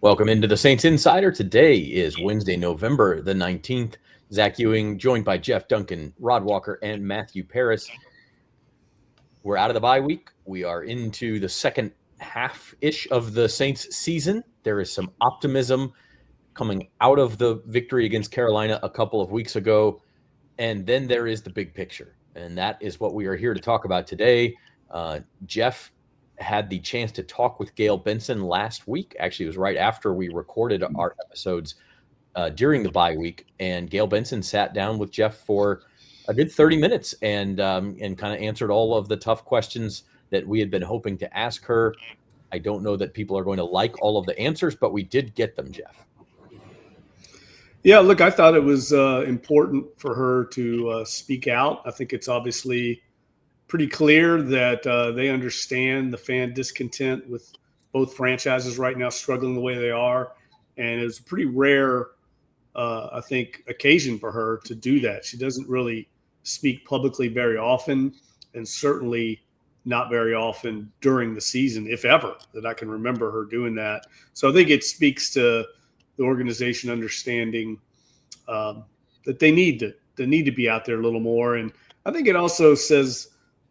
Welcome into the Saints Insider. Today is Wednesday, November the 19th. Zach Ewing, joined by Jeff Duncan, Rod Walker, and Matthew Paris. We're out of the bye week. We are into the second half-ish of the Saints season. There is some optimism coming out of the victory against Carolina a couple of weeks ago. And then there is the big picture. And that is what we are here to talk about today. Jeff had the chance to talk with Gayle Benson last week. Actually, it was right after we recorded our episodes during the bye week. And Gayle Benson sat down with Jeff for a good 30 minutes and kind of answered all of the tough questions that we had been hoping to ask her. I don't know that people are going to like all of the answers, but we did get them, Jeff. Yeah, look, I thought it was important for her to speak out. I think it's obviously pretty clear that they understand the fan discontent with both franchises right now struggling the way they are. And it's a pretty rare, I think, occasion for her to do that. She doesn't really speak publicly very often, and certainly not very often during the season, if ever, that I can remember her doing that. So I think it speaks to the organization understanding that they need to be out there a little more. And I think it also says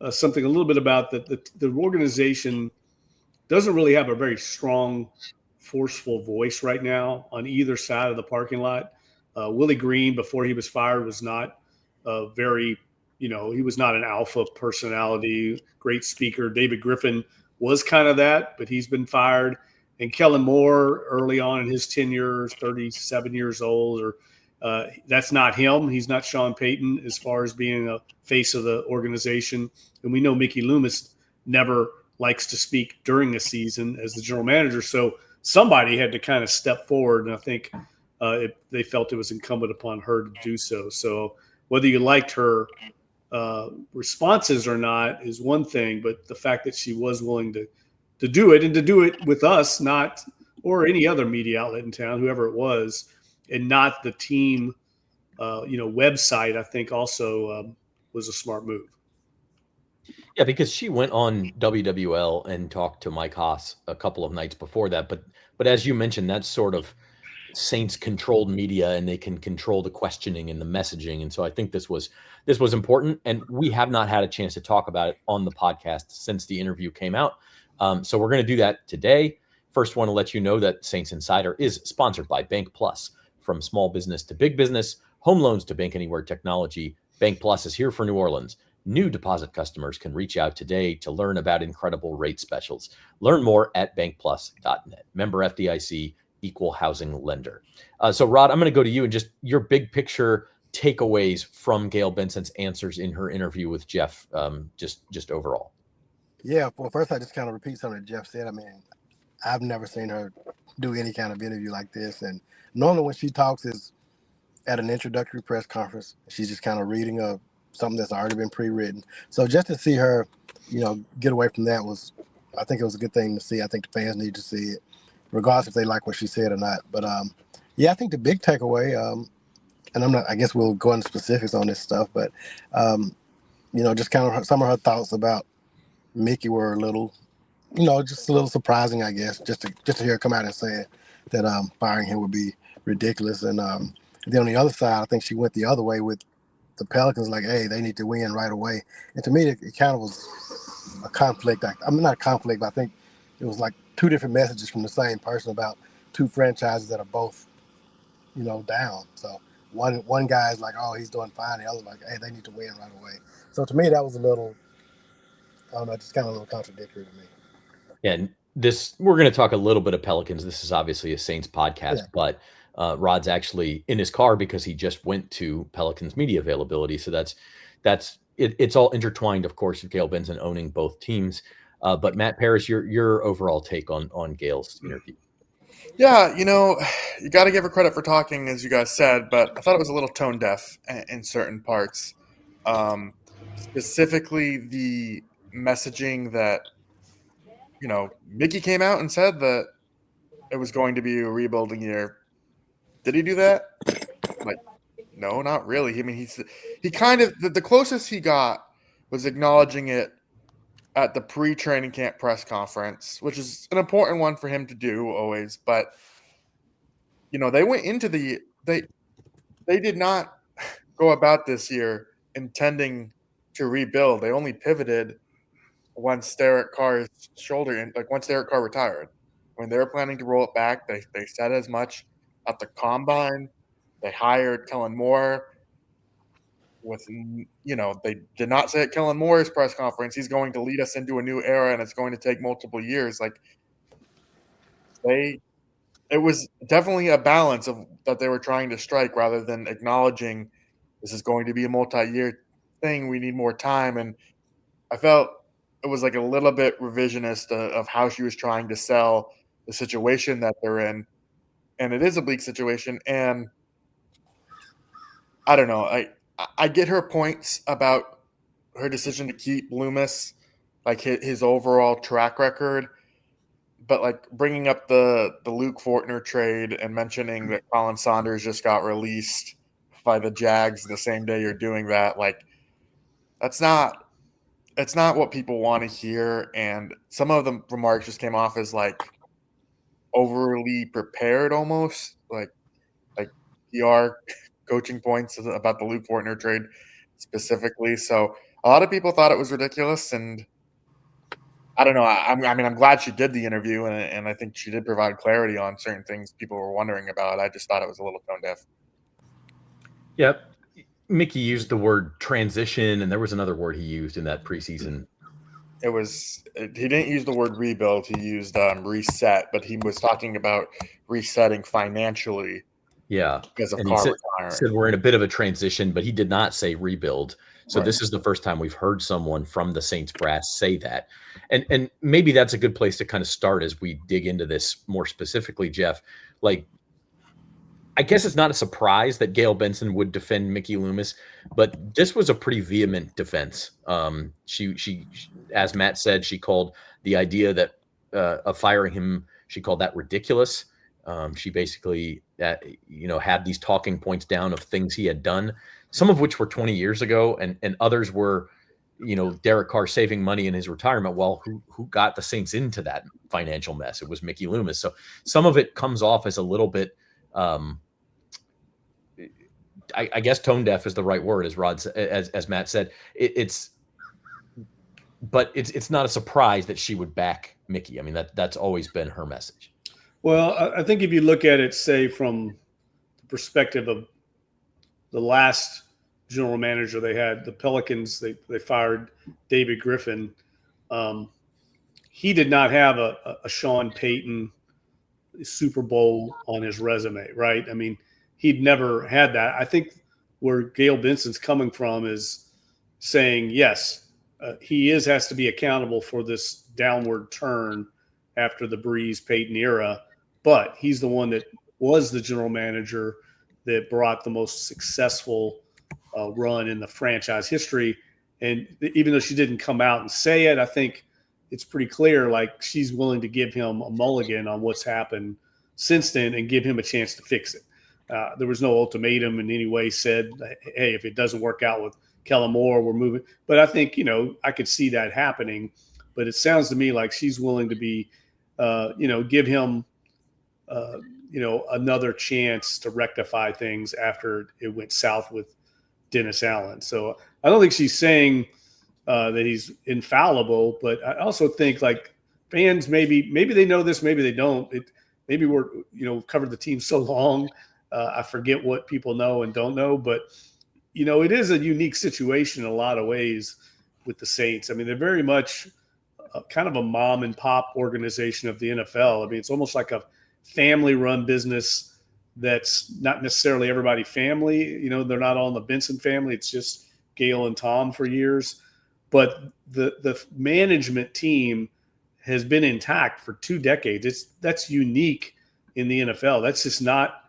something a little bit about that the organization doesn't really have a very strong, forceful voice right now on either side of the parking lot. Willie Green, before he was fired, was not he was not an alpha personality, great speaker. David Griffin was kind of that, but he's been fired. And Kellen Moore, early on in his tenure, 37 years old, that's not him. He's not Sean Payton as far as being a face of the organization. And we know Mickey Loomis never likes to speak during a season as the general manager. So somebody had to kind of step forward, and I think they felt it was incumbent upon her to do so. So whether you liked her responses or not is one thing, but the fact that she was willing to do it, and to do it with us, not or any other media outlet in town, whoever it was, and not the team, website, I think also was a smart move. Yeah, because she went on WWL and talked to Mike Haas a couple of nights before that. But as you mentioned, that's sort of Saints controlled media, and they can control the questioning and the messaging. And so I think this was important, and we have not had a chance to talk about it on the podcast since the interview came out. So we're going to do that today. First, want to let you know that Saints Insider is sponsored by Bank Plus. From small business to big business, home loans to bank anywhere technology, Bank Plus is here for New Orleans. New deposit customers can reach out today to learn about incredible rate specials. Learn more at bankplus.net. Member FDIC, equal housing lender. So Rod, I'm going to go to you and just your big picture takeaways from Gayle Benson's answers in her interview with Jeff, just overall. Yeah, well, first I just kind of repeat something that Jeff said. I mean, I've never seen her do any kind of interview like this. And normally when she talks is at an introductory press conference. She's just kind of reading something that's already been pre-written. So just to see her, get away from that I think it was a good thing to see. I think the fans need to see it, regardless if they like what she said or not. But I think the big takeaway, and I guess we'll go into specifics on this stuff, but just kind of some of her thoughts about Mickey were a little, just a little surprising, I guess, just to hear her come out and say that firing him would be ridiculous. And then on the other side, I think she went the other way with the Pelicans, like, hey, they need to win right away. And to me, it kind of was a conflict. I mean, not a conflict, but I think it was like two different messages from the same person about two franchises that are both, down. So one guy's like, oh, he's doing fine. The other like, hey, they need to win right away. So to me, that was a little, I don't know, just kind of a little contradictory to me. Yeah, and we're going to talk a little bit of Pelicans. This is obviously a Saints podcast, but Rod's actually in his car because he just went to Pelicans media availability. So it's all intertwined, of course, with Gayle Benson owning both teams. But Matt Paris, your overall take on Gayle's interview. Yeah, you got to give her credit for talking, as you guys said, but I thought it was a little tone deaf in certain parts. Specifically the messaging that, Mickey came out and said that it was going to be a rebuilding year. Did he do that? Like, no, not really. I mean, he kind of, the closest he got was acknowledging it at the pre-training camp press conference, which is an important one for him to do always. But they went into they did not go about this year intending to rebuild. They only pivoted once Derek Carr's once Derek Carr retired. When they were planning to roll it back, they said as much at the combine. They hired Kellen Moore they did not say at Kellen Moore's press conference, he's going to lead us into a new era and it's going to take multiple years. They it was definitely a balance of that they were trying to strike rather than acknowledging this is going to be a multi-year thing. We need more time. And I felt it was like a little bit revisionist of how she was trying to sell the situation that they're in. And it is a bleak situation. And I don't know. I get her points about her decision to keep Loomis, like his overall track record. But bringing up the Luke Fortner trade and mentioning that Colin Saunders just got released by the Jags the same day you're doing that, that's not what people want to hear. And some of the remarks just came off as overly prepared, almost like PR coaching points about the Luke Fortner trade specifically. So a lot of people thought it was ridiculous, and I don't know. I'm glad she did the interview, and I think she did provide clarity on certain things people were wondering about. I just thought it was a little tone deaf. Yep. Mickey used the word transition, and there was another word he used in that preseason. He didn't use the word rebuild. He used reset, but he was talking about resetting financially. Yeah. Because of Carr retiring. Said we're in a bit of a transition, but he did not say rebuild. So Right. This is the first time we've heard someone from the Saints brass say that. And maybe that's a good place to kind of start as we dig into this more specifically, Jeff. I guess it's not a surprise that Gayle Benson would defend Mickey Loomis, but this was a pretty vehement defense. She, as Matt said, she called the idea that of firing him, she called that ridiculous. She basically, had these talking points down of things he had done, some of which were 20 years ago, and others were, Derek Carr saving money in his retirement. Well, who got the Saints into that financial mess? It was Mickey Loomis. So some of it comes off as a little bit. I guess tone deaf is the right word, as Matt said. But it's not a surprise that she would back Mickey. I mean, that's always been her message. Well, I think if you look at it, say from the perspective of the last general manager they had, the Pelicans, they fired David Griffin. He did not have a Sean Payton Super Bowl on his resume, right? I mean, he'd never had that. I think where Gayle Benson's coming from is saying, yes, he has to be accountable for this downward turn after the Breeze Payton era, but he's the one that was the general manager that brought the most successful run in the franchise history. And even though she didn't come out and say it, I think it's pretty clear she's willing to give him a mulligan on what's happened since then and give him a chance to fix it. There was no ultimatum in any way said, hey, if it doesn't work out with Kellen Moore, we're moving. But I think, I could see that happening. But it sounds to me like she's willing to be, give him, another chance to rectify things after it went south with Dennis Allen. So I don't think she's saying that he's infallible, but I also think fans, maybe they know this, maybe they don't. Maybe we're, covered the team so long. I forget what people know and don't know, but it is a unique situation in a lot of ways with the Saints. I mean, they're very much kind of a mom and pop organization of the NFL. I mean, it's almost like a family run business that's not necessarily everybody family. They're not all in the Benson family. It's just Gayle and Tom for years. But the management team has been intact for 2 decades. That's unique in the NFL. That's just not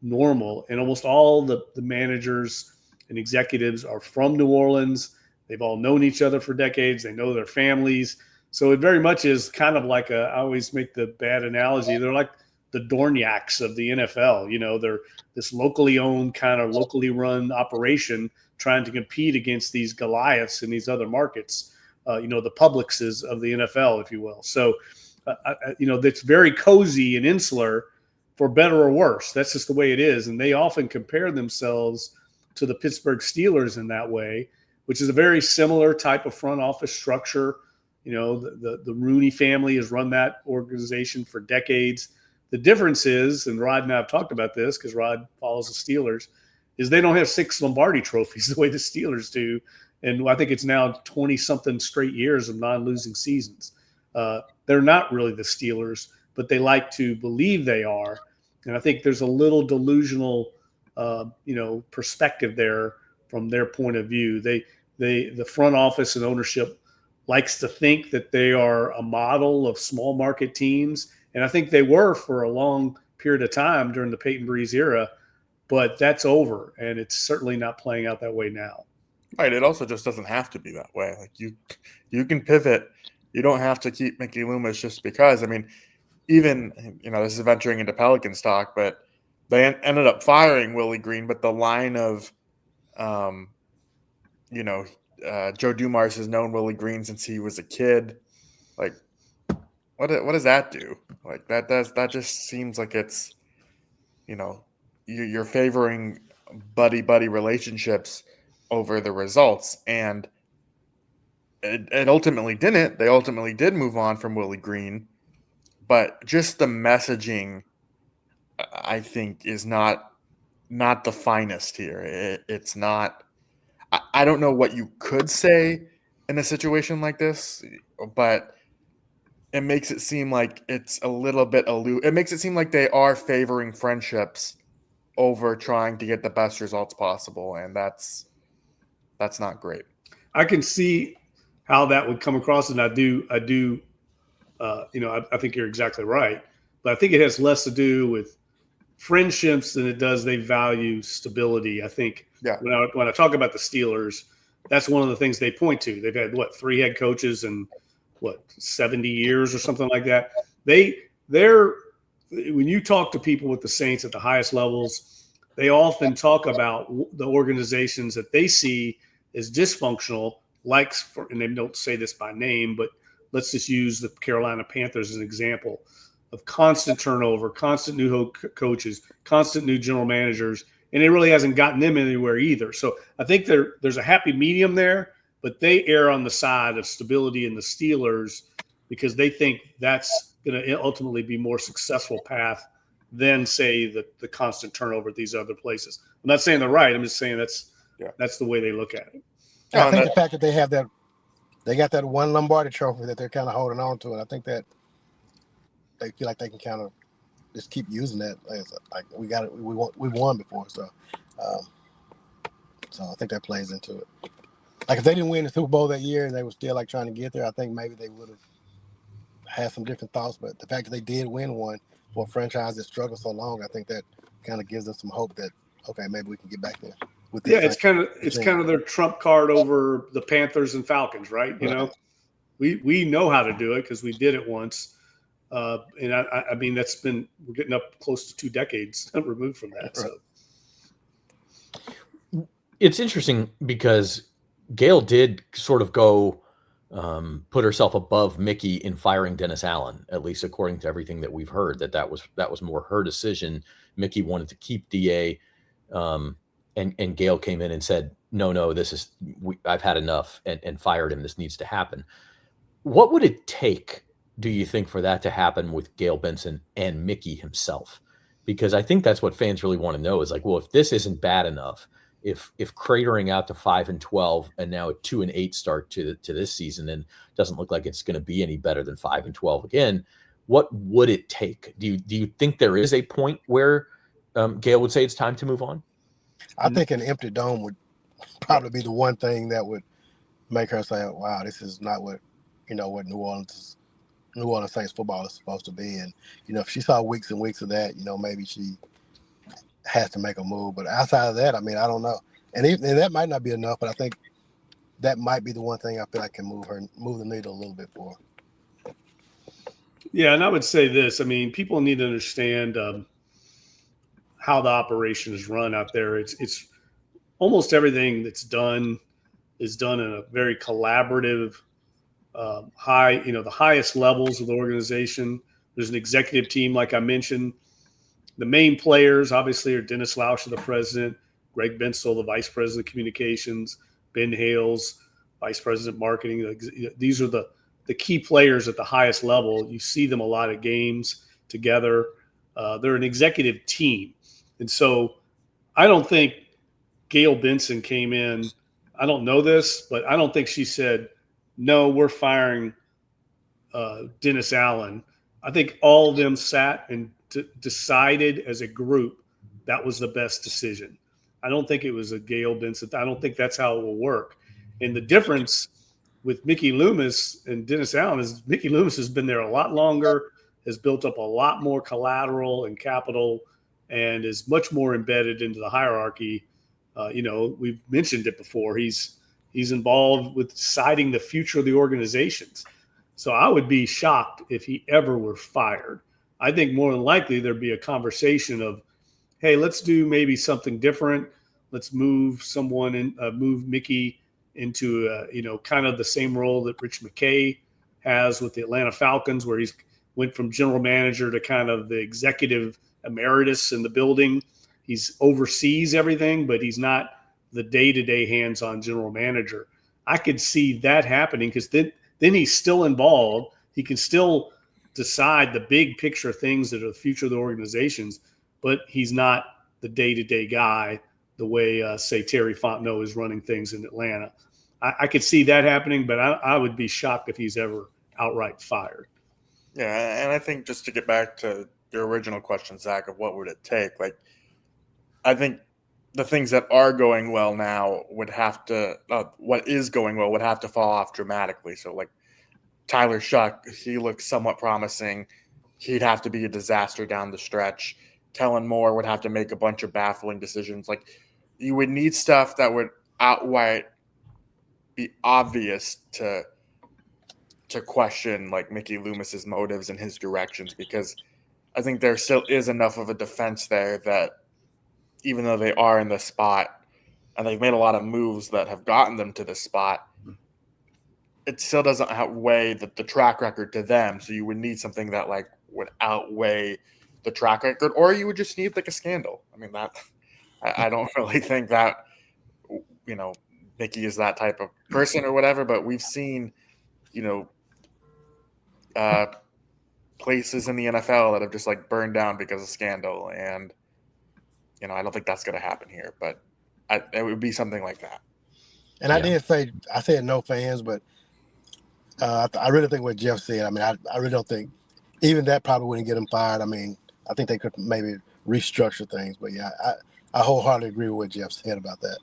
normal. And almost all the managers and executives are from New Orleans. They've all known each other for decades. They know their families. So it very much is kind of like I always make the bad analogy. They're like the Dorniaks of the NFL. They're this locally owned, kind of locally run operation trying to compete against these Goliaths in these other markets, the Publixes of the NFL, if you will. So, that's very cozy and insular for better or worse. That's just the way it is. And they often compare themselves to the Pittsburgh Steelers in that way, which is a very similar type of front office structure. You know, the Rooney family has run that organization for decades. The difference is, and Rod and I have talked about this because Rod follows the Steelers, is they don't have 6 Lombardi trophies the way the Steelers do. And I think it's now 20-something straight years of non-losing seasons. They're not really the Steelers, but they like to believe they are. And I think there's a little delusional, perspective there from their point of view. The front office and ownership likes to think that they are a model of small market teams. And I think they were for a long period of time during the Peyton Breeze era, but that's over. And it's certainly not playing out that way now. Right. It also just doesn't have to be that way. Like you can pivot. You don't have to keep Mickey Loomis just because. I mean, even, this is venturing into Pelicans talk, but they ended up firing Willie Green. But the line of, Joe Dumars has known Willie Green since he was a kid. Like, what does that do? Like that just seems like it's, you're favoring buddy relationships over the results, and it ultimately didn't. They ultimately did move on from Willie Green, but just the messaging, I think, is not the finest here. It's not. I don't know what you could say in a situation like this, but it makes it seem like it's a little bit aloof. It makes it seem like they are favoring friendships over trying to get the best results possible, and that's not great. I can see how that would come across, and I think you're exactly right. But I think it has less to do with friendships than it does they value stability. I think when I talk about the Steelers, that's one of the things they point to. They've had 3 head coaches in 70 years or something like that. They're when you talk to people with the Saints at the highest levels, they often talk about the organizations that they see as dysfunctional, and they don't say this by name, but let's just use the Carolina Panthers as an example of constant turnover, constant new coaches, constant new general managers, and it really hasn't gotten them anywhere either. So I think there's a happy medium there, but they err on the side of stability in the Steelers because they think that's going to ultimately be more successful path than, say, the constant turnover at these other places. I'm not saying they're right. I'm just saying that's the way they look at it. I think the fact that they got that one Lombardi trophy that they're kind of holding on to, and I think that they feel like they can kind of just keep using that as like we got it, we won before, so I think that plays into it. Like if they didn't win the Super Bowl that year and they were still like trying to get there, I think maybe they would have had some different thoughts. But the fact that they did win one for a franchise that struggled so long, I think that kind of gives them some hope that maybe we can get back there. It's kind of their trump card over the Panthers and Falcons, right? You know, we know how to do it because we did it once. And I mean, we're getting up close to 2 decades removed from that. So it's interesting because Gayle did sort of go put herself above Mickey in firing Dennis Allen, at least according to everything that we've heard, that was more her decision. Mickey wanted to keep DA, and Gayle came in and said, no, I've had enough, and fired him. This needs to happen. What would it take, do you think, for that to happen with Gayle Benson and Mickey himself? Because I think that's what fans really want to know is like, well, if this isn't bad enough, if cratering out to 5-12 and now a 2-8 start to this season and doesn't look like it's going to be any better than 5-12 again, what would it take? Do you think there is a point where Gayle would say it's time to move on? I think an empty dome would probably be the one thing that would make her say, wow, this is not what New Orleans Saints football is supposed to be. And, if she saw weeks and weeks of that, maybe she has to make a move. But outside of that, I mean, I don't know. And that might not be enough, but I think that might be the one thing I feel like can move the needle a little bit for her. Yeah, and I would say this. I mean, people need to understand how the operation is run out there. It's almost everything that's done is done in a very collaborative, the highest levels of the organization. There's an executive team, like I mentioned. The main players, obviously, are Dennis Lauscher, the president, Greg Bensel, the vice president of communications, Ben Hales, vice president marketing. These are the key players at the highest level. You see them a lot of games together. They're an executive team. And so I don't think Gayle Benson came in. I don't know this, but I don't think she said, no, we're firing Dennis Allen. I think all of them sat and decided as a group that was the best decision. I don't think it was a Gayle Benson. I don't think that's how it will work. And the difference with Mickey Loomis and Dennis Allen is Mickey Loomis has been there a lot longer, has built up a lot more collateral and capital, and is much more embedded into the hierarchy. We've mentioned it before. He's involved with deciding the future of the organizations. So I would be shocked if he ever were fired. I think more than likely there'd be a conversation of, hey, let's do maybe something different. Let's move someone in, move Mickey into, kind of the same role that Rich McKay has with the Atlanta Falcons, where he's went from general manager to kind of the executive emeritus in the building. He's oversees everything, but he's not the day-to-day hands-on general manager. I could see that happening because then he's still involved. He can still decide the big picture things that are the future of the organizations, but he's not the day-to-day guy the way, say, Terry Fontenot is running things in Atlanta. I could see that happening, but I would be shocked if he's ever outright fired. Yeah, and I think just to get back to your original question, Zach, of what would it take, like, I think the things that are going well now would have to what is going well would have to fall off dramatically. So, like, Tyler Shuck, he looks somewhat promising. He'd have to be a disaster down the stretch. Kellen Moore would have to make a bunch of baffling decisions. Like, you would need stuff that would outright be obvious to question, like, Mickey Loomis's motives and his directions, because I think there still is enough of a defense there that even though they are in the spot and they've made a lot of moves that have gotten them to this spot, it still doesn't outweigh the track record to them. So you would need something that, like, would outweigh the track record, or you would just need, like, a scandal. I mean, that I don't really think that, Mickey is that type of person or whatever, but we've seen, places in the NFL that have just, like, burned down because of scandal. And, I don't think that's going to happen here, but it would be something like that. And I said no fans, but I really think what Jeff said. I mean, I really don't think even that probably wouldn't get him fired. I mean, I think they could maybe restructure things, but yeah, I wholeheartedly agree with what Jeff said about that.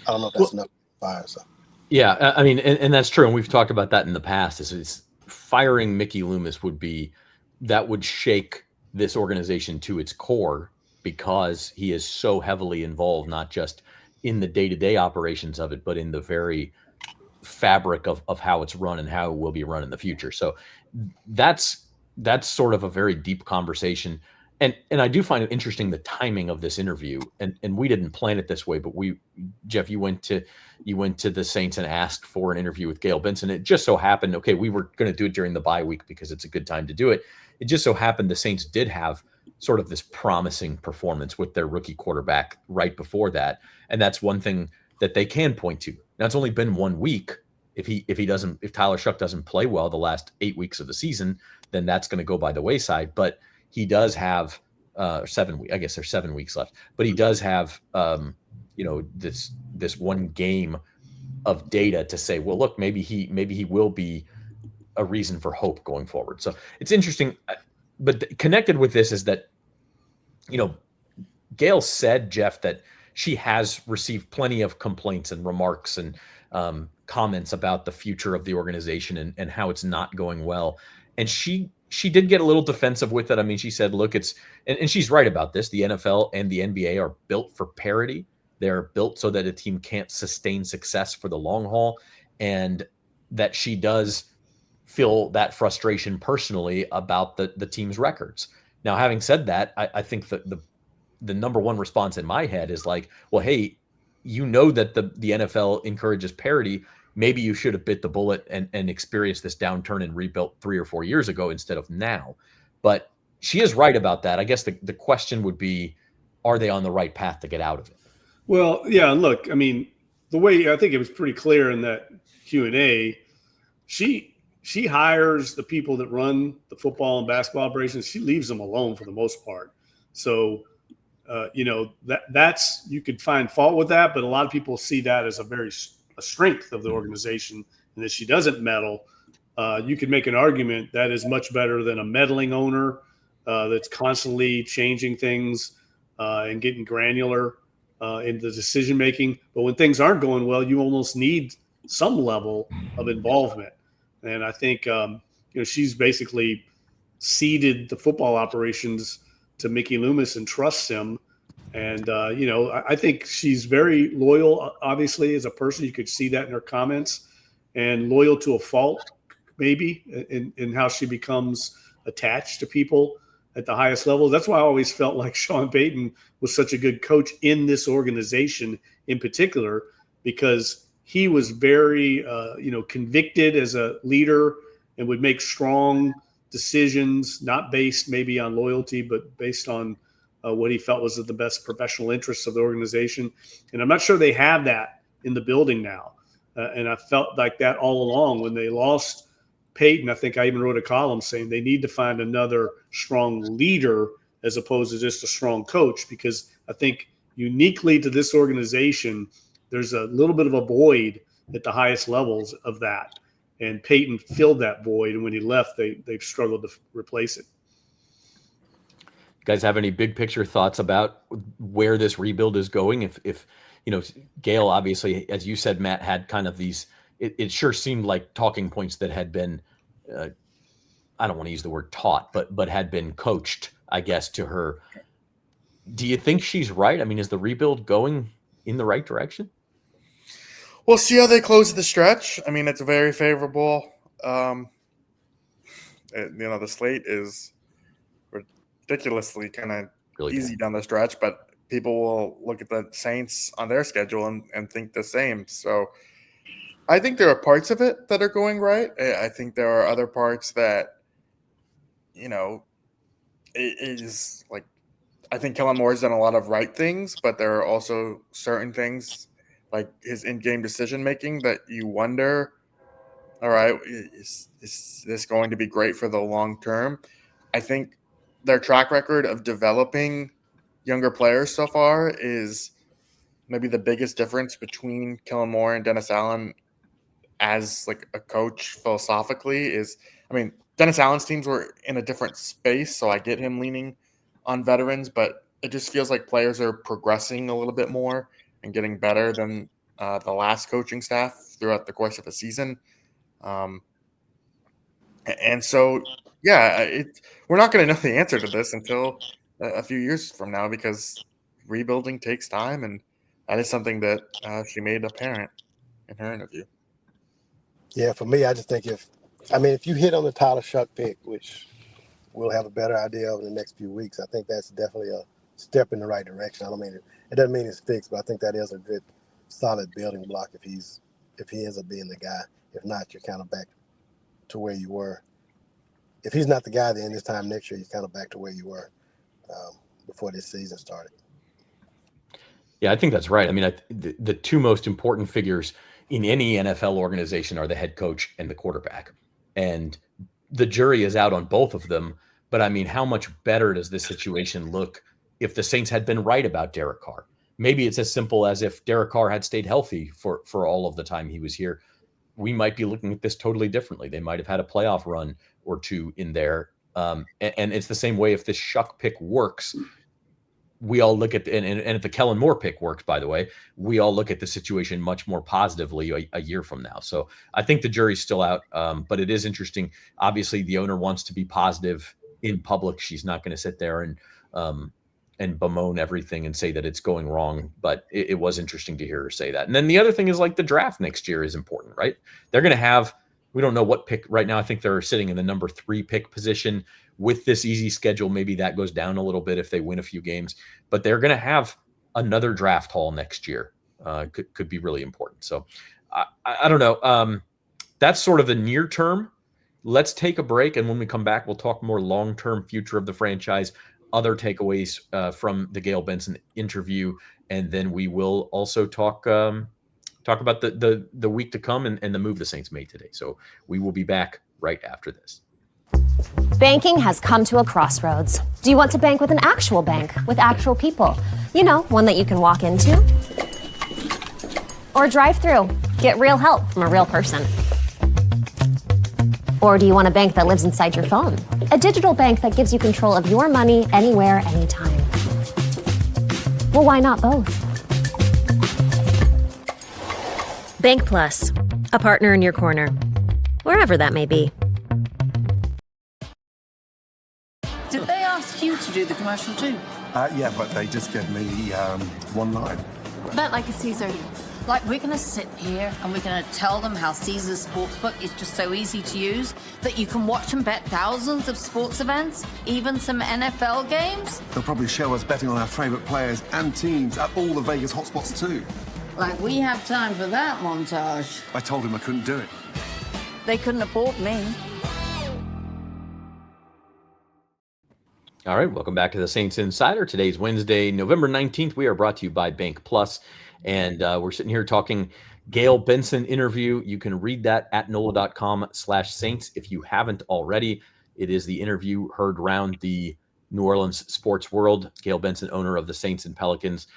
I don't know if that's enough to fire. So. Yeah, I mean, and that's true, and we've talked about that in the past. Is firing Mickey Loomis would shake this organization to its core, because he is so heavily involved, not just in the day-to-day operations of it, but in the very fabric of how it's run and how it will be run in the future. So that's sort of a very deep conversation. And I do find it interesting, the timing of this interview. And we didn't plan it this way, but Jeff, you went to the Saints and asked for an interview with Gayle Benson. It just so happened, okay, we were going to do it during the bye week because it's a good time to do it. It just so happened the Saints did have sort of this promising performance with their rookie quarterback right before that. And that's one thing that they can point to. Now, it's only been 1 week. If Tyler Shuck doesn't play well the last 8 weeks of the season, then that's going to go by the wayside. But he does have 7 weeks. I guess there's 7 weeks left, but he does have, this one game of data to say, well, look, maybe he will be a reason for hope going forward. So it's interesting. But connected with this is that, Gayle said, Jeff, that she has received plenty of complaints and remarks and comments about the future of the organization and how it's not going well. And she did get a little defensive with it. I mean, she said, look, and she's right about this. The NFL and the NBA are built for parity. They're built so that a team can't sustain success for the long haul. And that she does feel that frustration personally about the team's records. Now, having said that, I think that the number one response in my head is like, well, hey, that the NFL encourages parity. Maybe you should have bit the bullet and experienced this downturn and rebuilt 3 or 4 years ago instead of now. But she is right about that. I guess the question would be, are they on the right path to get out of it? Well, yeah, look, I mean, the way I think it was pretty clear in that Q&A, she hires the people that run the football and basketball operations. She leaves them alone for the most part. So, that's, you could find fault with that, but a lot of people see that as a strength of the organization, and that she doesn't meddle. You could make an argument that is much better than a meddling owner that's constantly changing things and getting granular in the decision making. But when things aren't going well, you almost need some level of involvement. And I think she's basically ceded the football operations to Mickey Loomis and trusts him. And I think she's very loyal. Obviously, as a person, you could see that in her comments, and loyal to a fault, maybe in how she becomes attached to people at the highest level. That's why I always felt like Sean Payton was such a good coach in this organization in particular, because he was very, convicted as a leader and would make strong decisions, not based maybe on loyalty, but based on what he felt was the best professional interests of the organization. And I'm not sure they have that in the building now. And I felt like that all along when they lost Peyton. I think I even wrote a column saying they need to find another strong leader as opposed to just a strong coach, because I think uniquely to this organization, there's a little bit of a void at the highest levels of that. And Peyton filled that void. And when he left, they've struggled to replace it. You guys have any big picture thoughts about where this rebuild is going? If Gayle, obviously, as you said, Matt, had kind of these, it sure seemed like talking points that had been, I don't want to use the word taught, but had been coached, I guess, to her. Do you think she's right? I mean, is the rebuild going in the right direction? We'll see how they close the stretch. I mean, it's very favorable. The slate is ridiculously kind of really easy down the stretch, but people will look at the Saints on their schedule and think the same. So I think there are parts of it that are going right. I think there are other parts that, it is like, I think Kellen Moore's done a lot of right things, but there are also certain things like his in-game decision-making that you wonder, all right, is this going to be great for the long term? I think their track record of developing younger players so far is maybe the biggest difference between Kellen Moore and Dennis Allen as like a coach philosophically is, I mean, Dennis Allen's teams were in a different space, so I get him leaning on veterans, but it just feels like players are progressing a little bit more and getting better than the last coaching staff throughout the course of a season. And so, yeah, we're not going to know the answer to this until a few years from now, because rebuilding takes time, and that is something that she made apparent in her interview. Yeah, for me, I just think if you hit on the Tyler Shuck pick, which we'll have a better idea over the next few weeks, I think that's definitely a step in the right direction. I don't mean it doesn't mean it's fixed, but I think that is a good, solid building block if he ends up being the guy. If not, you're kind of back to where you were. If he's not the guy, then this time next year, you're kind of back to where you were before this season started. Yeah, I think that's right. I mean, the two most important figures in any NFL organization are the head coach and the quarterback. And the jury is out on both of them. But I mean, how much better does this situation look if the Saints had been right about Derek Carr? Maybe it's as simple as if Derek Carr had stayed healthy for all of the time he was here, we might be looking at this totally differently. They might have had a playoff run or two in there. And it's the same way if this Shuck pick works. We all look at and if the Kellen Moore pick works, by the way, we all look at the situation much more positively a year from now. So I think the jury's still out, but it is interesting. Obviously, the owner wants to be positive in public. She's not going to sit there and bemoan everything and say that it's going wrong. But it was interesting to hear her say that. And then the other thing is, like, the draft next year is important, right? They're going to have, we don't know what pick right now. I think they're sitting in the number 3 pick position. With this easy schedule, maybe that goes down a little bit if they win a few games, but they're going to have another draft haul next year. Could be really important. So I don't know. That's sort of the near term. let's take a break. And when we come back, we'll talk more long-term future of the franchise, other takeaways from the Gayle Benson interview. And then we will also talk about the week to come and the move the Saints made today. So we will be back right after this. Banking has come to a crossroads. Do you want to bank with an actual bank, with actual people? You know, one that you can walk into or drive through, get real help from a real person. Or do you want a bank that lives inside your phone? A digital bank that gives you control of your money anywhere, anytime. Well, why not both? Bank Plus, a partner in your corner, wherever that may be. Did they ask you to do the commercial too? Yeah, but they just gave me one line. Bet like a Caesar. Like, we're going to sit here and we're going to tell them how Caesar's Sportsbook is just so easy to use that you can watch and bet thousands of sports events, even some NFL games. They'll probably show us betting on our favourite players and teams at all the Vegas hotspots too. Like, we have time for that montage. I told him I couldn't do it. They couldn't afford me. All right, welcome back to the Saints Insider. Today's Wednesday, November 19th. We are brought to you by Bank Plus. And we're sitting here talking Gayle Benson interview. You can read that at NOLA.com/Saints if you haven't already. It is the interview heard around the New Orleans sports world. Gayle Benson, owner of the Saints and Pelicans,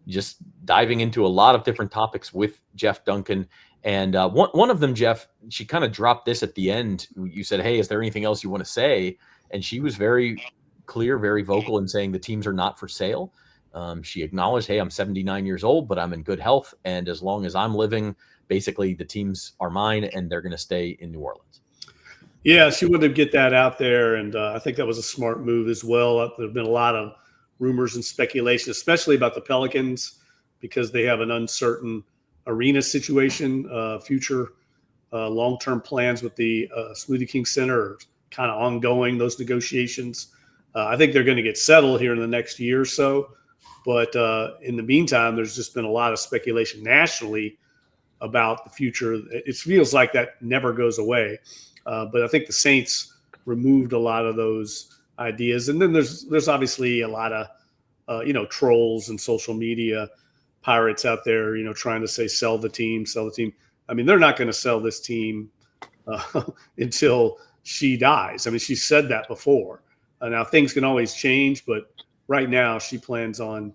just diving into a lot of different topics with Jeff Duncan. And one of them, Jeff, she kind of dropped this at the end. You said, hey, is there anything else you want to say? And she was very clear, very vocal in saying the teams are not for sale. She acknowledged, hey, I'm 79 years old, but I'm in good health. And as long as I'm living, basically the teams are mine and they're going to stay in New Orleans. Yeah, she wanted to get that out there. And I think that was a smart move as well. There have been a lot of rumors and speculation, especially about the Pelicans, because they have an uncertain arena situation, future long-term plans with the Smoothie King Center are kind of ongoing, those negotiations. I think they're going to get settled here in the next year or so. But in the meantime, there's just been a lot of speculation nationally about the future. It feels like that never goes away. But I think the Saints removed a lot of those ideas. And then there's obviously a lot of, trolls and social media pirates out there, trying to say, sell the team. I mean, they're not going to sell this team until she dies. I mean, she said that before. Now things can always change, but right now she plans on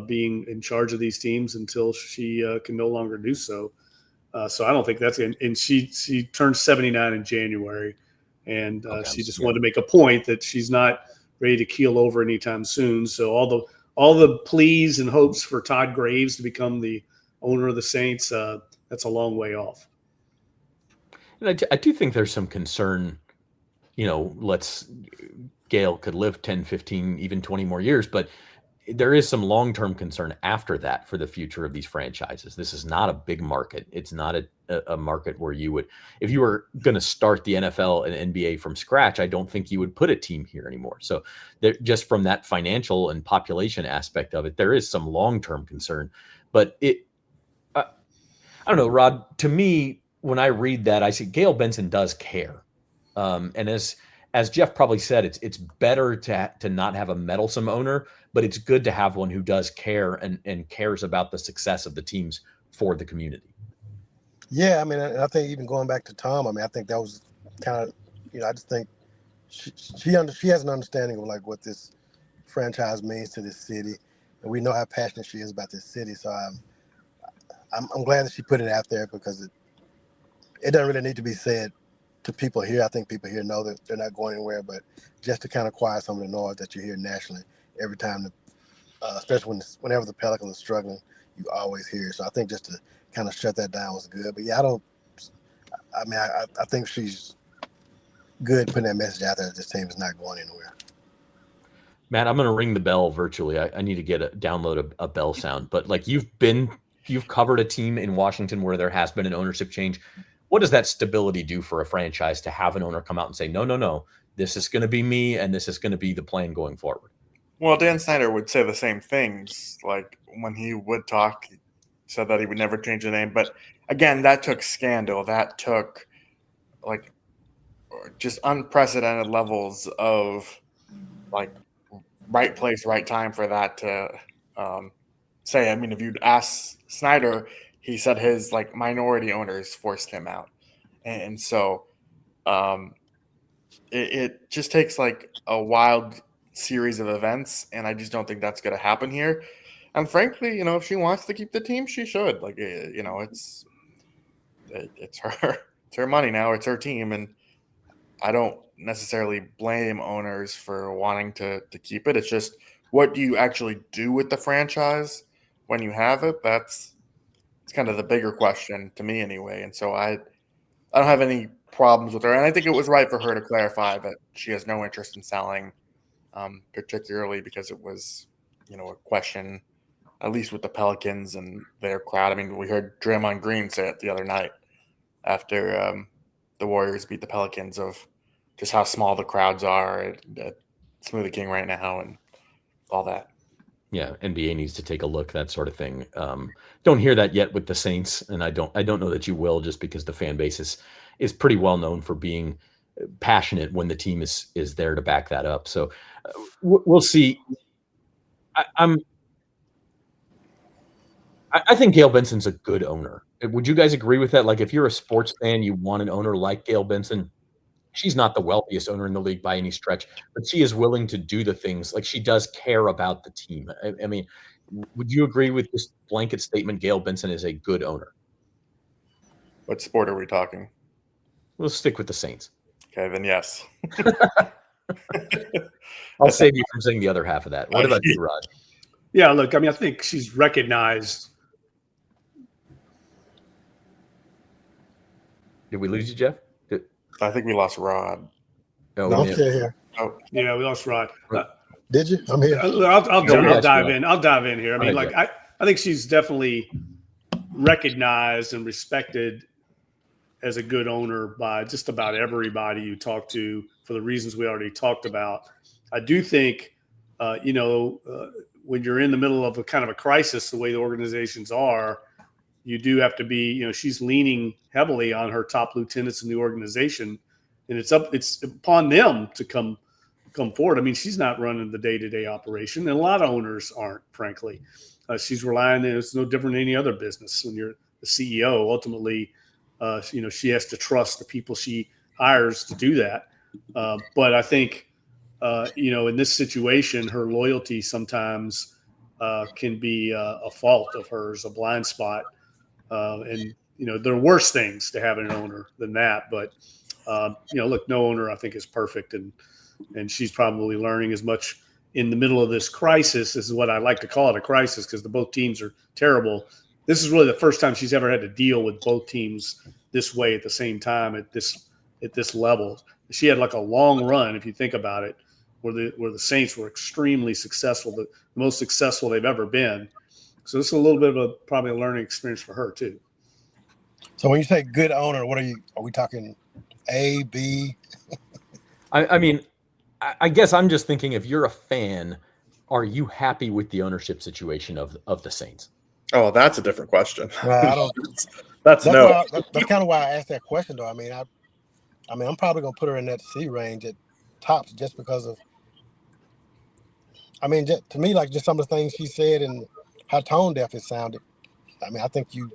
being in charge of these teams until she can no longer do so. So I don't think that's – and she turned 79 in January, and she just wanted to make a point that she's not ready to keel over anytime soon. So all the pleas and hopes for Todd Graves to become the owner of the Saints, that's a long way off. And I do think there's some concern, Gayle could live 10, 15, even 20 more years, but there is some long-term concern after that for the future of these franchises. This is not a big market. It's not a market where you would, if you were going to start the NFL and NBA from scratch, I don't think you would put a team here anymore. So just from that financial and population aspect of it, there is some long-term concern. But I don't know, Rod, to me, when I read that, I see Gayle Benson does care. And as Jeff probably said, it's better to not have a meddlesome owner, but it's good to have one who does care and cares about the success of the teams for the community. Yeah, I mean, I think even going back to Tom, I mean, I think that was kind of, I just think she has an understanding of like what this franchise means to this city, and we know how passionate she is about this city. So I'm glad that she put it out there, because it doesn't really need to be said to people here. I think people here know that they're not going anywhere, but just to kind of quiet some of the noise that you hear nationally every time, especially whenever the Pelicans are struggling, you always hear. So I think just to kind of shut that down was good. But yeah, I think she's good putting that message out there that this team is not going anywhere. Matt, I'm going to ring the bell virtually. I need to download a bell sound. But like you've covered a team in Washington where there has been an ownership change. What does that stability do for a franchise to have an owner come out and say, no, this is going to be me and this is going to be the plan going forward? Well, Dan Snyder would say the same things. Like when he would talk, he said that he would never change the name. But again, that took scandal. That took like just unprecedented levels of like right place, right time for that to say. I mean, if you'd ask Snyder, he said his like minority owners forced him out, and so it just takes like a wild series of events, and I just don't think that's going to happen here. And frankly, if she wants to keep the team, she should. Like, it's her it's her money now, it's her team, and I don't necessarily blame owners for wanting to keep it. It's just, what do you actually do with the franchise when you have it? It's kind of the bigger question to me anyway. And so I don't have any problems with her. And I think it was right for her to clarify that she has no interest in selling, particularly because it was, a question, at least with the Pelicans and their crowd. I mean, we heard Draymond Green say it the other night after the Warriors beat the Pelicans, of just how small the crowds are at Smoothie King right now and all that. Yeah, NBA needs to take a look, that sort of thing. Don't hear that yet with the Saints, and I don't know that you will, just because the fan base is pretty well known for being passionate when the team is there to back that up. So we'll see. I think Gayle Benson's a good owner. Would you guys agree with that? Like, if you're a sports fan, you want an owner like Gayle Benson. She's not the wealthiest owner in the league by any stretch, but she is willing to do the things. Like, she does care about the team. I mean, would you agree with this blanket statement? Gayle Benson is a good owner. What sport are we talking? We'll stick with the Saints. Okay, then yes. I'll save you from saying the other half of that. What about you, Rod? Yeah, look, I mean, I think she's recognized. Did we lose you, Jeff? I think we lost Rod. Oh, no, I'm still here. Oh, yeah, we lost Rod. Did you? I'm here. I'll dive in. I'll dive in here. I mean, like, I think she's definitely recognized and respected as a good owner by just about everybody you talk to, for the reasons we already talked about. I do think, when you're in the middle of a kind of a crisis, the way the organizations are, you do have to be, she's leaning heavily on her top lieutenants in the organization, and it's upon them to come forward. I mean, she's not running the day-to-day operation, and a lot of owners aren't, frankly. She's relying, it's no different than any other business. When you're the CEO, ultimately, she has to trust the people she hires to do that. But I think, in this situation, her loyalty sometimes can be a fault of hers, a blind spot. And there are worse things to have an owner than that. But, look, no owner, I think, is perfect. And she's probably learning as much in the middle of this crisis. This is what I like to call it, a crisis, because both teams are terrible. This is really the first time she's ever had to deal with both teams this way at the same time at this level. She had like a long run, if you think about it, where the Saints were extremely successful, the most successful they've ever been. So this is a little bit of probably a learning experience for her too. So when you say good owner, are we talking A, B? I mean, I guess I'm just thinking, if you're a fan, are you happy with the ownership situation of the Saints? Oh, that's a different question. I don't. that's no. That's kind of why I asked that question, though. I mean, I'm probably gonna put her in that C range at tops, just because of. I mean, to me, like, just some of the things she said and how tone deaf it sounded. I mean, I think you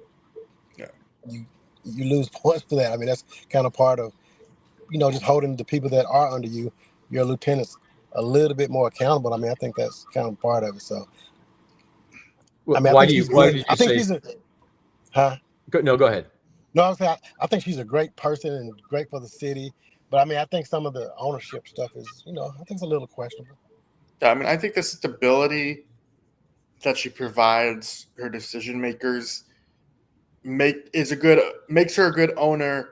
lose points for that. I mean, that's kind of part of, just holding the people that are under you, your lieutenants, a little bit more accountable. I mean, I think that's kind of part of it. So, I mean, why did you say? No, go ahead. No, I think she's a great person and great for the city. But I mean, I think some of the ownership stuff is, I think it's a little questionable. Yeah, I mean, I think the stability that she provides her decision makers makes her a good owner,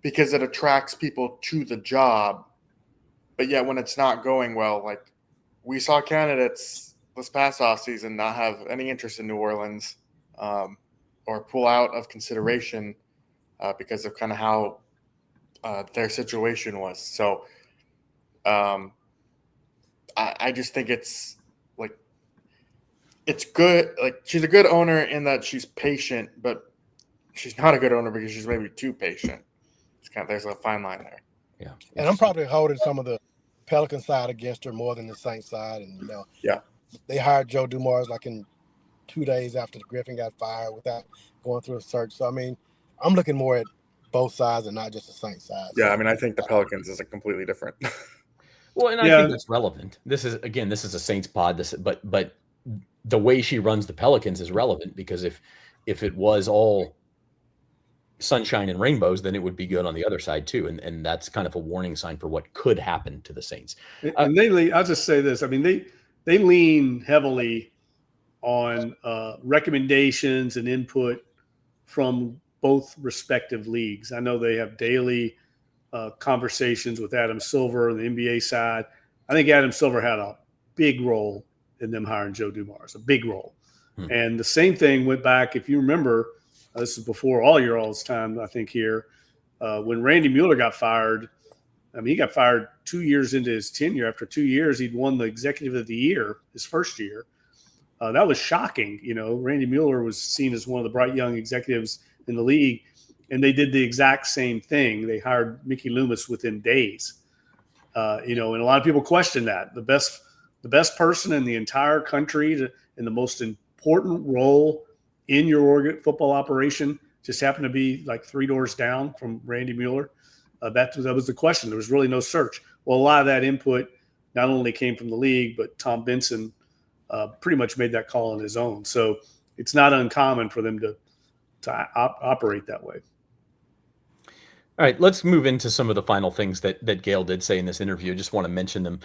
because it attracts people to the job. But yet, when it's not going well, like we saw candidates this past offseason not have any interest in New Orleans, or pull out of consideration because of kind of how their situation was. So I just think it's good. Like, she's a good owner in that she's patient, but she's not a good owner because she's maybe too patient. There's a fine line there. Yeah. And I'm probably holding some of the Pelican side against her more than the Saints side. And, Yeah. they hired Joe Dumars like in 2 days after Griffin got fired without going through a search. So, I mean, I'm looking more at both sides and not just the Saints side. Yeah, So, I mean, I think the Pelicans is a completely different. Well, and I think that's relevant. This is a Saints pod. But the way she runs the Pelicans is relevant because if it was all sunshine and rainbows, then it would be good on the other side too, and that's kind of a warning sign for what could happen to the Saints. And I'll just say this: I mean, they lean heavily on recommendations and input from both respective leagues. I know they have daily conversations with Adam Silver on the NBA side. I think Adam Silver had a big role in them hiring Joe Dumars, a big role. And the same thing went back, if you remember, this is before all's time, I think, here, when Randy Mueller got fired. I mean, he got fired 2 years into his tenure. After 2 years, he'd won the Executive of the Year his first year. That was shocking. Randy Mueller was seen as one of the bright young executives in the league, and they did the exact same thing. They hired Mickey Loomis within days. And a lot of people question that. The best person in the entire country in the most important role in your football operation just happened to be like 3 doors down from Randy Mueller. That was the question. There was really no search. Well, a lot of that input not only came from the league, but Tom Benson pretty much made that call on his own. So it's not uncommon for them to operate that way. All right, let's move into some of the final things that Gayle did say in this interview. I just want to mention them.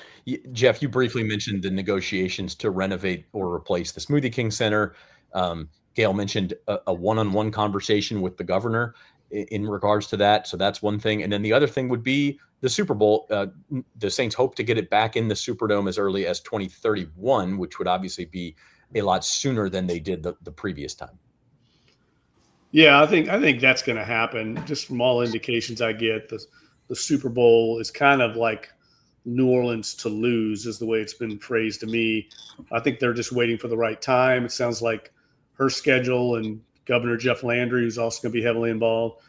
Jeff, you briefly mentioned the negotiations to renovate or replace the Smoothie King Center. Gayle mentioned a one-on-one conversation with the governor in regards to that. So that's one thing. And then the other thing would be the Super Bowl. The Saints hope to get it back in the Superdome as early as 2031, which would obviously be a lot sooner than they did the previous time. Yeah, I think that's going to happen. Just from all indications I get, the Super Bowl is kind of like New Orleans to lose, is the way it's been phrased to me. I think they're just waiting for the right time. It sounds like her schedule and Governor Jeff Landry, who's also going to be heavily involved,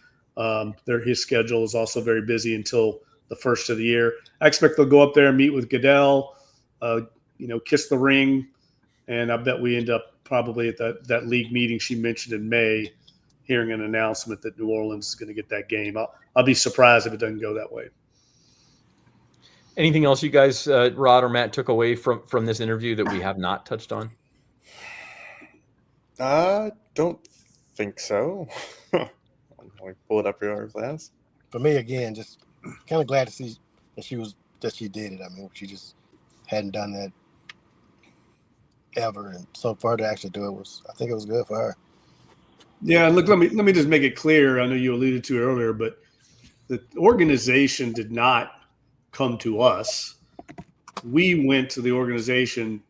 his schedule is also very busy until the first of the year. I expect they'll go up there and meet with Goodell, kiss the ring, and I bet we end up probably at that league meeting she mentioned in May, hearing an announcement that New Orleans is going to get that game. I'll be surprised if it doesn't go that way. Anything else you guys, Rod or Matt, took away from this interview that we have not touched on? Don't think so. Let me pull it up here fast. For me, again, just kind of glad to see that she did it. I mean, she just hadn't done that ever, and so for her to actually do it I think it was good for her. Yeah, look, let me just make it clear. I know you alluded to it earlier, but the organization did not come to us. We went to the organization,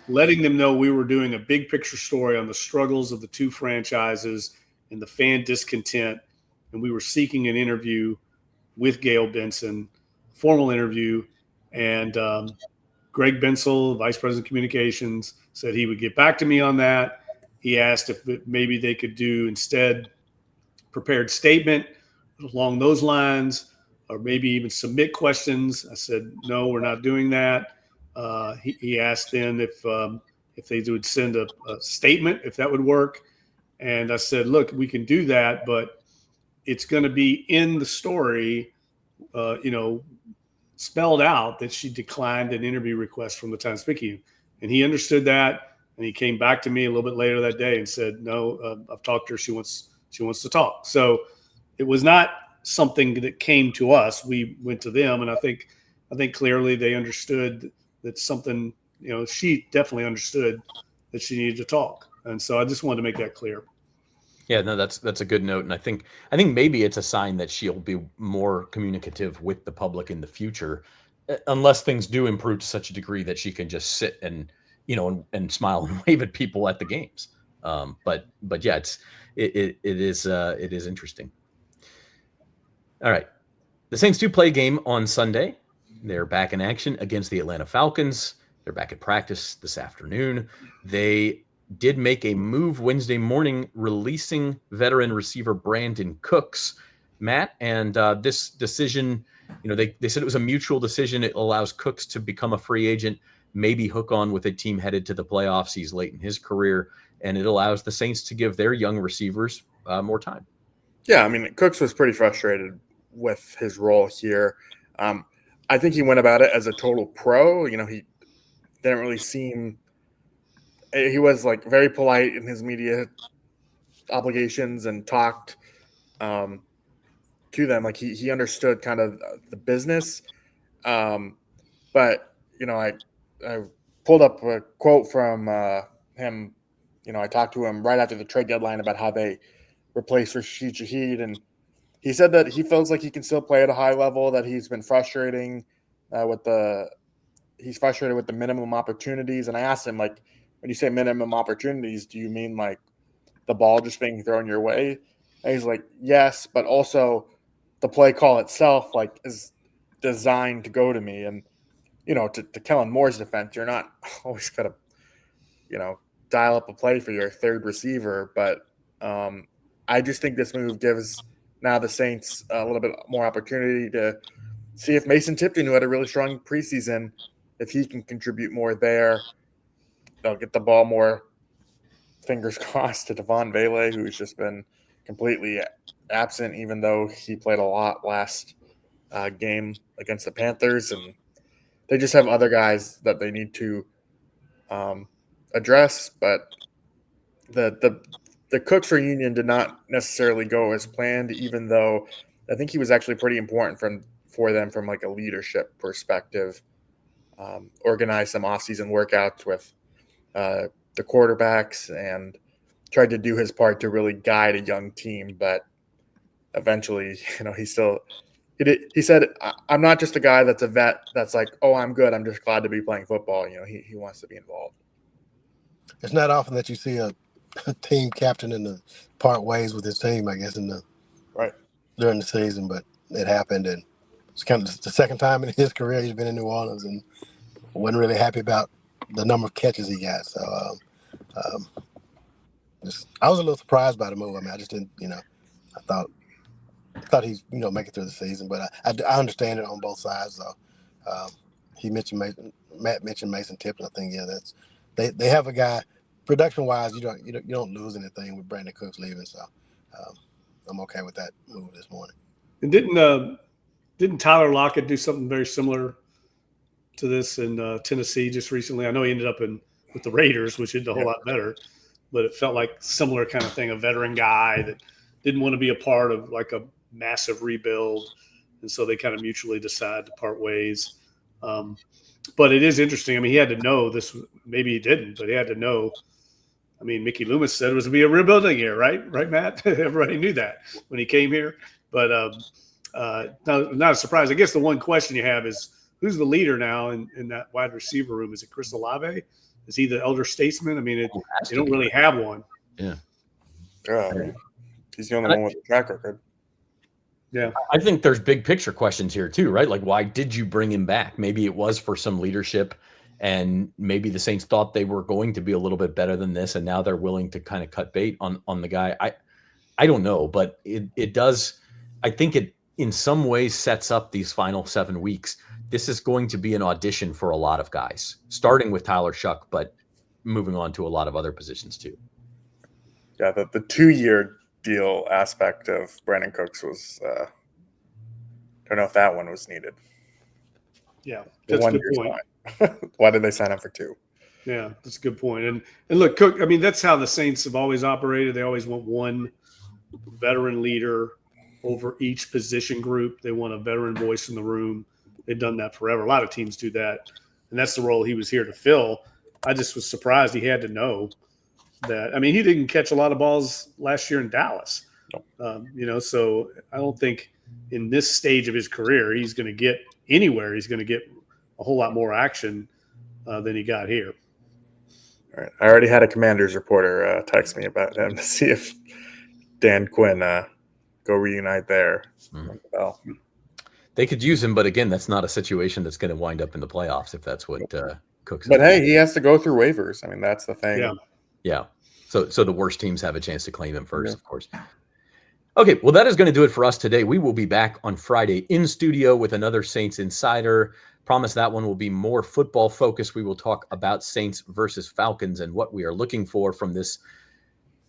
letting them know we were doing a big picture story on the struggles of the two franchises and the fan discontent, and we were seeking an interview with Gayle Benson, formal interview, and Greg Bensel, Vice President of Communications, said he would get back to me on that. He asked if maybe they could do instead prepared statement along those lines, or maybe even submit questions. I said, no, we're not doing that. He asked then if they would send a statement, if that would work. And I said, look, we can do that, but it's going to be in the story, spelled out that she declined an interview request from the Times-Picayune. And he understood that. And he came back to me a little bit later that day and said, no, I've talked to her. She wants to talk. So it was not something that came to us. We went to them. And I think clearly they understood that something, she definitely understood that she needed to talk. And so I just wanted to make that clear. Yeah, no, that's a good note. And I think maybe it's a sign that she'll be more communicative with the public in the future, unless things do improve to such a degree that she can just sit and, and smile and wave at people at the games. But yeah, it is interesting. All right. The Saints do play a game on Sunday. They're back in action against the Atlanta Falcons. They're back at practice this afternoon. They did make a move Wednesday morning, releasing veteran receiver Brandon Cooks, Matt, and this decision they said it was a mutual decision. It allows Cooks to become a free agent, maybe hook on with a team headed to the playoffs. He's late in his career, and it allows the Saints to give their young receivers more time. Yeah, I mean, Cooks was pretty frustrated with his role here. I think he went about it as a total pro. He didn't really seem – he was, like, very polite in his media obligations and talked to them. Like, he understood kind of the business. But, I pulled up a quote from him. I talked to him right after the trade deadline about how they replaced Rashid Shaheed, and he said that he feels like he can still play at a high level, that he's been frustrating he's frustrated with the minimum opportunities. And I asked him, like, when you say minimum opportunities, do you mean like the ball just being thrown your way? And he's like, yes, but also the play call itself, like, is designed to go to me. And, to Kellen Moore's defense, you're not always going to, dial up a play for your third receiver. But I just think this move gives now the Saints a little bit more opportunity to see if Mason Tipton, who had a really strong preseason, if he can contribute more there. They'll get the ball more, fingers crossed, to Devon Vele, who's just been completely absent, even though he played a lot last game against the Panthers. And they just have other guys that they need to address. But the Cooks reunion did not necessarily go as planned, even though I think he was actually pretty important for them from like a leadership perspective. Organized some off-season workouts with the quarterbacks and tried to do his part to really guide a young team. But eventually, he said, I'm not just a guy that's a vet that's like, oh, I'm good, I'm just glad to be playing football. He wants to be involved. It's not often that you see a team captain in the part ways with his team, I guess, during the season, but it happened, and it's kind of the second time in his career he's been in New Orleans and wasn't really happy about the number of catches he got. So I was a little surprised by the move. I mean, I just didn't, I thought he'd, make it through the season, but I understand it on both sides. So Matt mentioned Mason Tipton. I think, that's they have a guy. Production wise, you don't lose anything with Brandon Cooks leaving, so I'm okay with that move this morning. And didn't Tyler Lockett do something very similar to this in Tennessee just recently? I know he ended up with the Raiders, which is a whole lot better, but it felt like similar kind of thing. A veteran guy that didn't want to be a part of like a massive rebuild, and so they kind of mutually decide to part ways. But it is interesting. I mean, he had to know this. Maybe he didn't, but he had to know. I mean, Mickey Loomis said it was going to be a rebuilding year, right? Right, Matt? Everybody knew that when he came here. But not a surprise. I guess the one question you have is, who's the leader now in that wide receiver room? Is it Chris Olave? Is he the elder statesman? I mean, they don't really have one. Yeah. He's the only one with a track record. Yeah. I think there's big picture questions here too, right? Like, why did you bring him back? Maybe it was for some leadership, and maybe the Saints thought they were going to be a little bit better than this, and now they're willing to kind of cut bait on the guy. I don't know, but it does. I think it in some ways sets up these final 7 weeks. This is going to be an audition for a lot of guys, starting with Tyler Shuck, but moving on to a lot of other positions too. Yeah, the 2-year deal aspect of Brandon Cooks was don't know if that one was needed. Yeah, that's a good point. Why did they sign up for 2? Yeah, that's a good point. And look, Cook, I mean, that's how the Saints have always operated. They always want one veteran leader over each position group. They want a veteran voice in the room. They've done that forever. A lot of teams do that, and that's the role he was here to fill. I just was surprised he had to know that. I mean, he didn't catch a lot of balls last year in Dallas, so I don't think in this stage of his career he's going to get anywhere. He's going to get a whole lot more action than he got here. All right. I already had a Commanders reporter text me about him to see if Dan Quinn go reunite there. Well, they could use him, but again, that's not a situation that's going to wind up in the playoffs if that's what Cooks. But hey, he has to go through waivers. I mean, that's the thing. Yeah. So the worst teams have a chance to claim him first, of course. Okay, well, that is going to do it for us today. We will be back on Friday in studio with another Saints Insider. Promise that one will be more football focused. We will talk about Saints versus Falcons and what we are looking for from this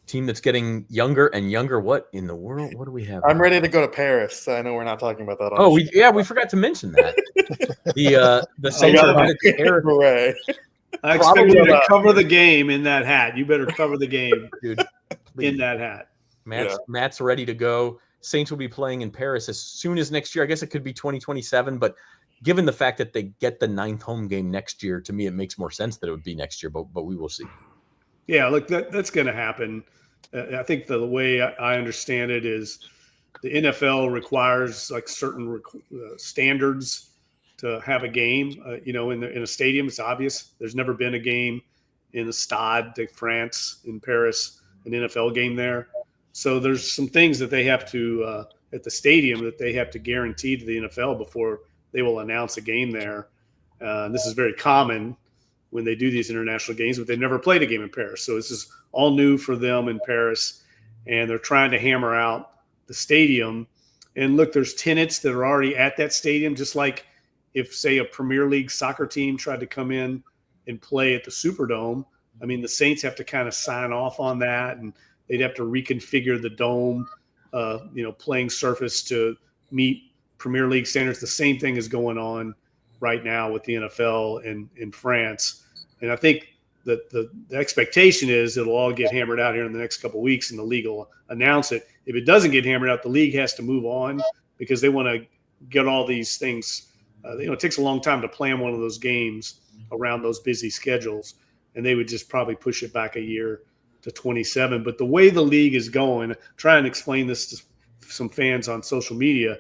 team that's getting younger and younger. What in the world? What do we have? I'm ready to go to Paris. I know we're not talking about that. Oh, we forgot to mention that. The Saints are headed to Paris. Hooray. I expect you to cover the game in that hat. You better cover the game, dude, in that hat. Matt's ready to go. Saints will be playing in Paris as soon as next year. I guess it could be 2027, but given the fact that they get the 9th home game next year, to me, it makes more sense that it would be next year, but we will see. Yeah, look, that's going to happen. I think the way I understand it is the NFL requires like certain standards to have a game. In a stadium, it's obvious. There's never been a game in the Stade de France in Paris, an NFL game there. So there's some things that they have to at the stadium that they have to guarantee to the NFL before they will announce a game there. This is very common when they do these international games, but they've never played a game in Paris. So this is all new for them in Paris, and they're trying to hammer out the stadium. And look, there's tenants that are already at that stadium, just like if, say, a Premier League soccer team tried to come in and play at the Superdome. I mean, the Saints have to kind of sign off on that, and they'd have to reconfigure the dome, playing surface to meet Premier League standards. The same thing is going on right now with the NFL in France. And I think that the expectation is it'll all get hammered out here in the next couple of weeks, and the league will announce it. If it doesn't get hammered out, the league has to move on because they want to get all these things. It takes a long time to plan one of those games around those busy schedules, and they would just probably push it back a year to 27. But the way the league is going, try and explain this to some fans on social media.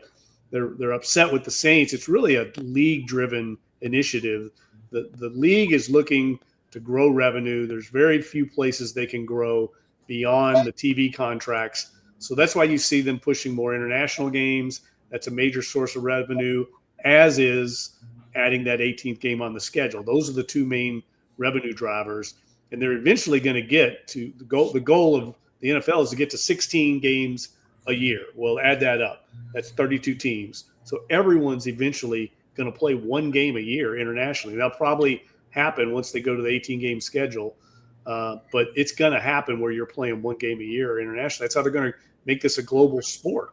They're upset with the Saints. It's really a league-driven initiative. The league is looking to grow revenue. There's very few places they can grow beyond the TV contracts. So that's why you see them pushing more international games. That's a major source of revenue, as is adding that 18th game on the schedule. Those are the two main revenue drivers. And they're eventually going to get to the goal. The goal of the NFL is to get to 16 games a year. We'll add that up. That's 32 teams. So everyone's eventually going to play one game a year internationally. That'll probably happen once they go to the 18-game schedule. But it's going to happen where you're playing one game a year internationally. That's how they're going to make this a global sport.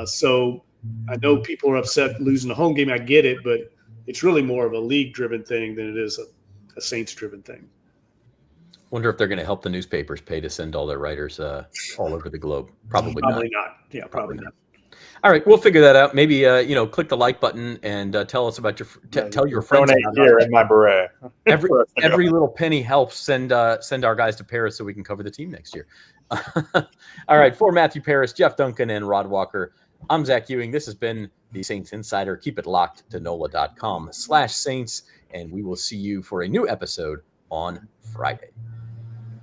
So I know people are upset losing a home game. I get it, but it's really more of a league-driven thing than it is a Saints-driven thing. Wonder if they're going to help the newspapers pay to send all their writers all over the globe. Probably not. Yeah, probably not. All right, we'll figure that out. Maybe click the like button and tell us about tell your friends. Donate here in my beret. Every little penny helps. Send our guys to Paris so we can cover the team next year. All right, for Matthew Paris, Jeff Duncan, and Rod Walker, I'm Zach Ewing. This has been the Saints Insider. Keep it locked to NOLA.com/Saints, and we will see you for a new episode on Friday.